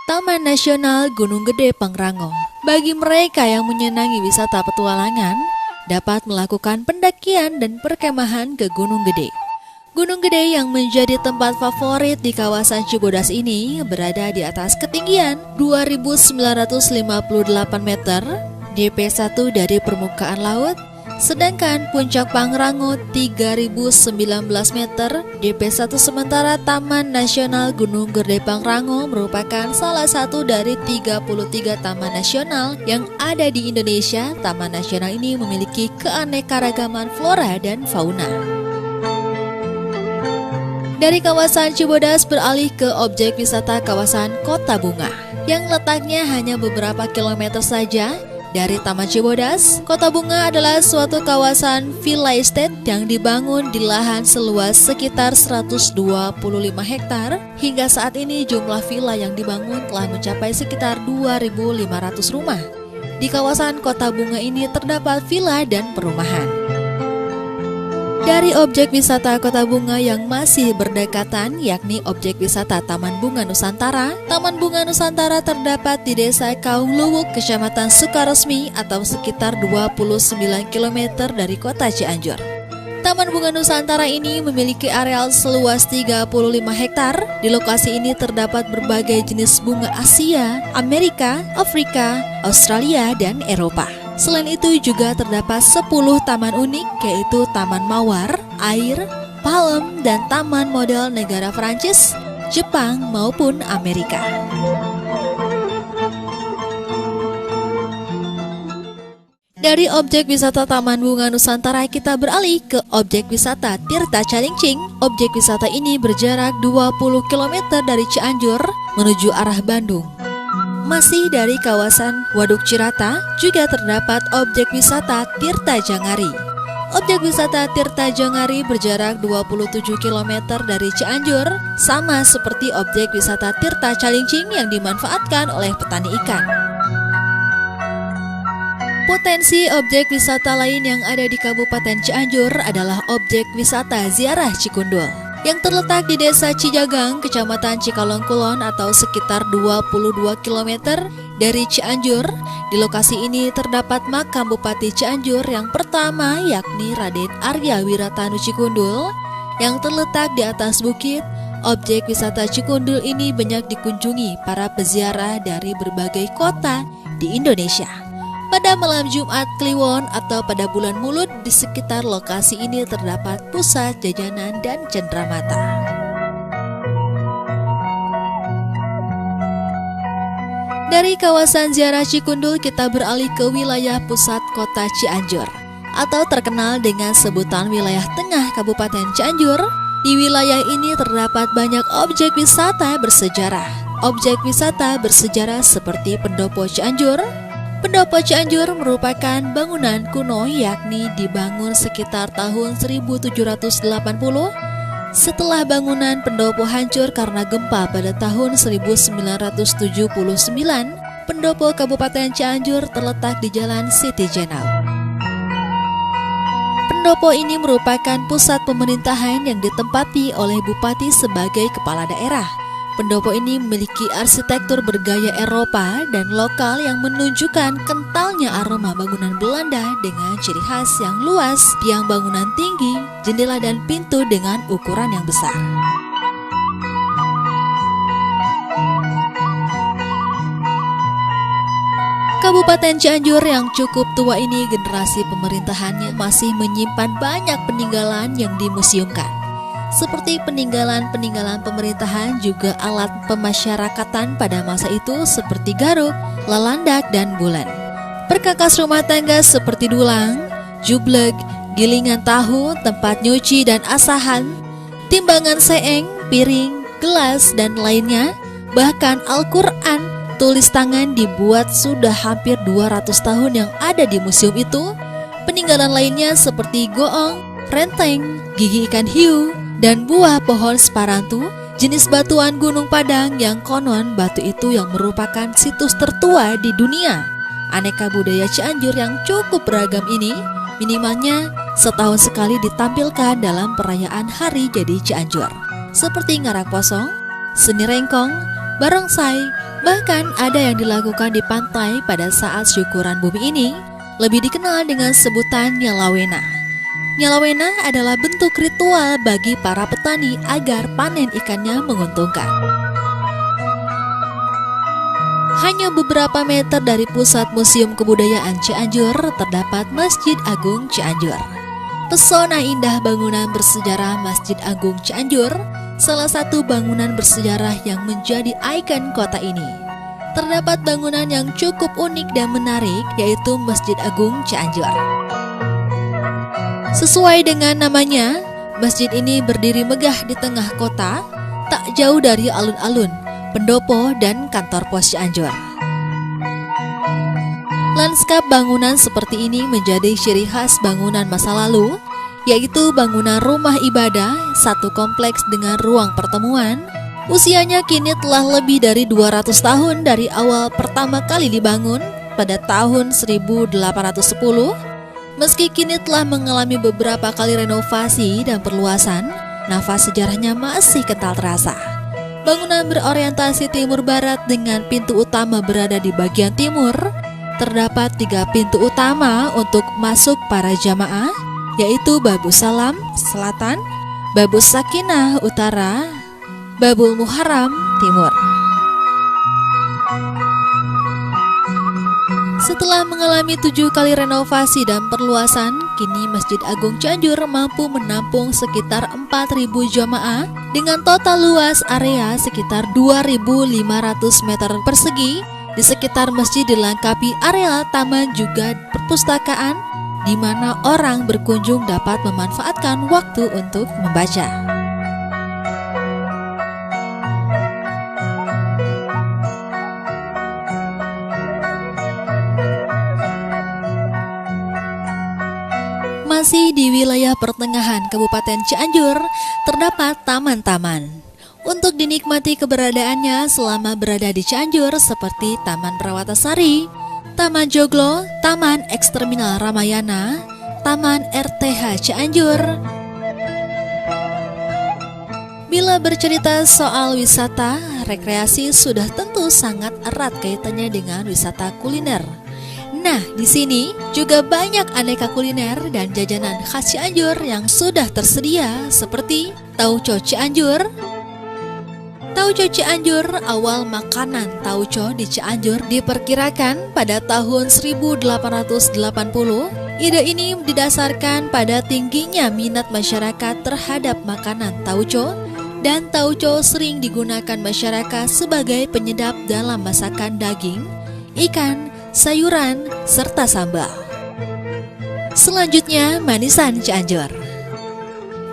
Taman Nasional Gunung Gede Pangrango. Bagi mereka yang menyenangi wisata petualangan, dapat melakukan pendakian dan perkemahan ke Gunung Gede. Gunung Gede yang menjadi tempat favorit di kawasan Cibodas ini berada di atas ketinggian 2.958 meter, DP1 dari permukaan laut, sedangkan puncak Pangrango 3.019 meter, DP1 sementara Taman Nasional Gunung Gede Pangrango merupakan salah satu dari 33 taman nasional yang ada di Indonesia. Taman nasional ini memiliki keanekaragaman flora dan fauna. Dari kawasan Cibodas beralih ke objek wisata kawasan Kota Bunga yang letaknya hanya beberapa kilometer saja dari Taman Cibodas. Kota Bunga adalah suatu kawasan villa estate yang dibangun di lahan seluas sekitar 125 hektar. Hingga saat ini jumlah villa yang dibangun telah mencapai sekitar 2.500 rumah. Di kawasan Kota Bunga ini terdapat villa dan perumahan. Dari objek wisata Kota Bunga yang masih berdekatan, yakni objek wisata Taman Bunga Nusantara. Taman Bunga Nusantara terdapat di Desa Kaung Luwuk, Kecamatan Sukaresmi atau sekitar 29 km dari kota Cianjur. Taman Bunga Nusantara ini memiliki areal seluas 35 hektar. Di lokasi ini terdapat berbagai jenis bunga Asia, Amerika, Afrika, Australia, dan Eropa. Selain itu juga terdapat 10 taman unik, yaitu Taman Mawar, Air, Palem, dan taman model negara Prancis, Jepang, maupun Amerika. Dari objek wisata Taman Bunga Nusantara kita beralih ke objek wisata Tirta Calincing. Objek wisata ini berjarak 20 km dari Cianjur menuju arah Bandung. Masih dari kawasan Waduk Cirata juga terdapat objek wisata Tirta Jangari. Objek wisata Tirta Jangari berjarak 27 km dari Cianjur, sama seperti objek wisata Tirta Calincing yang dimanfaatkan oleh petani ikan. Potensi objek wisata lain yang ada di Kabupaten Cianjur adalah objek wisata Ziarah Cikundul yang terletak di Desa Cijagang, Kecamatan Cikalongkulon atau sekitar 22 km dari Cianjur. Di lokasi ini terdapat makam Bupati Cianjur yang pertama, yakni Raden Arya Wiratanu Cikundul yang terletak di atas bukit. Objek wisata Cikundul ini banyak dikunjungi para peziarah dari berbagai kota di Indonesia. Pada malam Jumat Kliwon atau pada bulan Mulud, di sekitar lokasi ini terdapat pusat jajanan dan cenderamata. Dari kawasan Ziarah Cikundul kita beralih ke wilayah pusat kota Cianjur atau terkenal dengan sebutan wilayah tengah Kabupaten Cianjur. Di wilayah ini terdapat banyak objek wisata bersejarah. Objek wisata bersejarah seperti Pendopo Cianjur. Pendopo Cianjur merupakan bangunan kuno, yakni dibangun sekitar tahun 1780. Setelah bangunan pendopo hancur karena gempa pada tahun 1979, Pendopo Kabupaten Cianjur terletak di Jalan Siti Jenau. Pendopo ini merupakan pusat pemerintahan yang ditempati oleh bupati sebagai kepala daerah. Pendopo ini memiliki arsitektur bergaya Eropa dan lokal yang menunjukkan kentalnya aroma bangunan Belanda dengan ciri khas yang luas, tiang bangunan tinggi, jendela dan pintu dengan ukuran yang besar. Kabupaten Cianjur yang cukup tua ini, generasi pemerintahannya masih menyimpan banyak peninggalan yang dimuseumkan. Seperti peninggalan-peninggalan pemerintahan, juga alat pemasyarakatan pada masa itu seperti garuk, lalandak, dan bulan. Perkakas rumah tangga seperti dulang, jublek, gilingan tahu, tempat nyuci dan asahan, timbangan seeng, piring, gelas, dan lainnya. Bahkan Al-Quran tulis tangan dibuat sudah hampir 200 tahun yang ada di museum itu. Peninggalan lainnya seperti goong, renteng, gigi ikan hiu, dan buah pohon sparantu, jenis batuan Gunung Padang yang konon batu itu yang merupakan situs tertua di dunia. Aneka budaya Cianjur yang cukup beragam ini minimalnya setahun sekali ditampilkan dalam perayaan Hari Jadi Cianjur, seperti ngarak posong, seni rengkong, barongsai, Bahkan ada yang dilakukan di pantai pada saat syukuran bumi ini, lebih dikenal dengan sebutan Nyalawena. Nyalawena adalah bentuk ritual bagi para petani agar panen ikannya menguntungkan. Hanya beberapa meter dari pusat Museum Kebudayaan Cianjur terdapat Masjid Agung Cianjur. Pesona indah bangunan bersejarah Masjid Agung Cianjur, salah satu bangunan bersejarah yang menjadi ikon kota ini. Terdapat bangunan yang cukup unik dan menarik, yaitu Masjid Agung Cianjur. Sesuai dengan namanya, masjid ini berdiri megah di tengah kota, tak jauh dari alun-alun, pendopo, dan kantor pos Cianjur. Lanskap bangunan seperti ini menjadi ciri khas bangunan masa lalu, yaitu bangunan rumah ibadah, satu kompleks dengan ruang pertemuan. Usianya kini telah lebih dari 200 tahun dari awal pertama kali dibangun pada tahun 1810. Meski kini telah mengalami beberapa kali renovasi dan perluasan, nafas sejarahnya masih kental terasa. Bangunan berorientasi timur barat dengan pintu utama berada di bagian timur. Terdapat 3 pintu utama untuk masuk para jamaah, yaitu Babus Salam selatan, Babus Sakinah utara, Babul Muharram timur. Setelah mengalami 7 kali renovasi dan perluasan, kini Masjid Agung Cianjur mampu menampung sekitar 4.000 jamaah dengan total luas area sekitar 2.500 meter persegi. Di sekitar masjid dilengkapi area taman juga perpustakaan, di mana orang berkunjung dapat memanfaatkan waktu untuk membaca. Masih di wilayah pertengahan Kabupaten Cianjur, terdapat taman-taman. Untuk dinikmati keberadaannya selama berada di Cianjur seperti Taman Perawatasari, Taman Joglo, Taman Eksterminal Ramayana, Taman RTH Cianjur. Bila bercerita soal wisata, rekreasi sudah tentu sangat erat kaitannya dengan wisata kuliner. Nah, di sini juga banyak aneka kuliner dan jajanan khas Cianjur yang sudah tersedia seperti tauco Cianjur. Tauco Cianjur, awal makanan tauco di Cianjur diperkirakan pada tahun 1880. Ide ini didasarkan pada tingginya minat masyarakat terhadap makanan tauco, dan tauco sering digunakan masyarakat sebagai penyedap dalam masakan daging, ikan, sayuran, serta sambal. Selanjutnya, manisan Cianjur.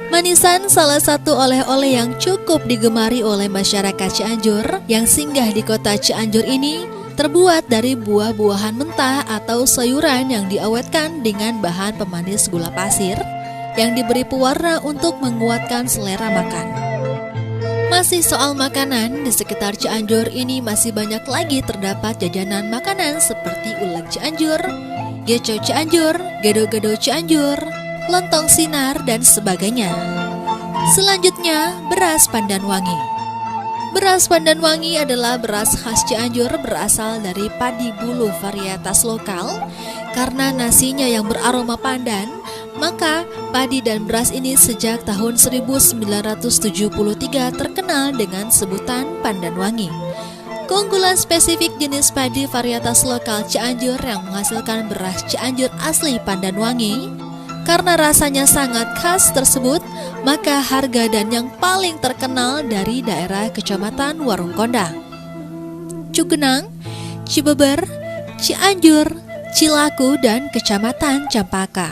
Manisan salah satu oleh-oleh yang cukup digemari oleh masyarakat Cianjur yang singgah di kota Cianjur ini terbuat dari buah-buahan mentah atau sayuran yang diawetkan dengan bahan pemanis gula pasir yang diberi pewarna untuk menguatkan selera makan. Masih soal makanan, di sekitar Cianjur ini masih banyak lagi terdapat jajanan makanan seperti uleg Cianjur, geco Cianjur, gado-gado Cianjur, lontong sinar, dan sebagainya. Selanjutnya, beras pandan wangi. Beras pandan wangi adalah beras khas Cianjur berasal dari padi bulu varietas lokal. Karena nasinya yang beraroma pandan, maka padi dan beras ini sejak tahun 1973 terkenal dengan sebutan pandan wangi. Keunggulan spesifik jenis padi varietas lokal Cianjur yang menghasilkan beras Cianjur asli pandan wangi. Karena rasanya sangat khas tersebut, maka harga dan yang paling terkenal dari daerah Kecamatan Warung Kondang, Cugenang, Cibeber, Cianjur, Cilaku, dan Kecamatan Campaka.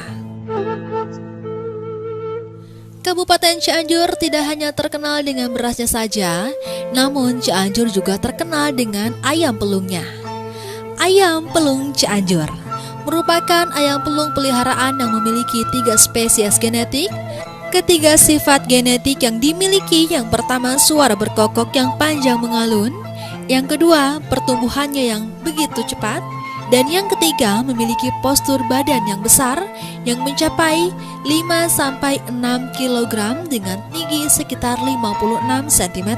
Kabupaten Cianjur tidak hanya terkenal dengan berasnya saja, namun Cianjur juga terkenal dengan ayam pelungnya. Ayam pelung Cianjur merupakan ayam pelung peliharaan yang memiliki 3 spesies genetik. Ketiga sifat genetik yang dimiliki, yang pertama suara berkokok yang panjang mengalun, yang kedua pertumbuhannya yang begitu cepat, dan yang ketiga memiliki postur badan yang besar yang mencapai 5-6 kg dengan tinggi sekitar 56 cm.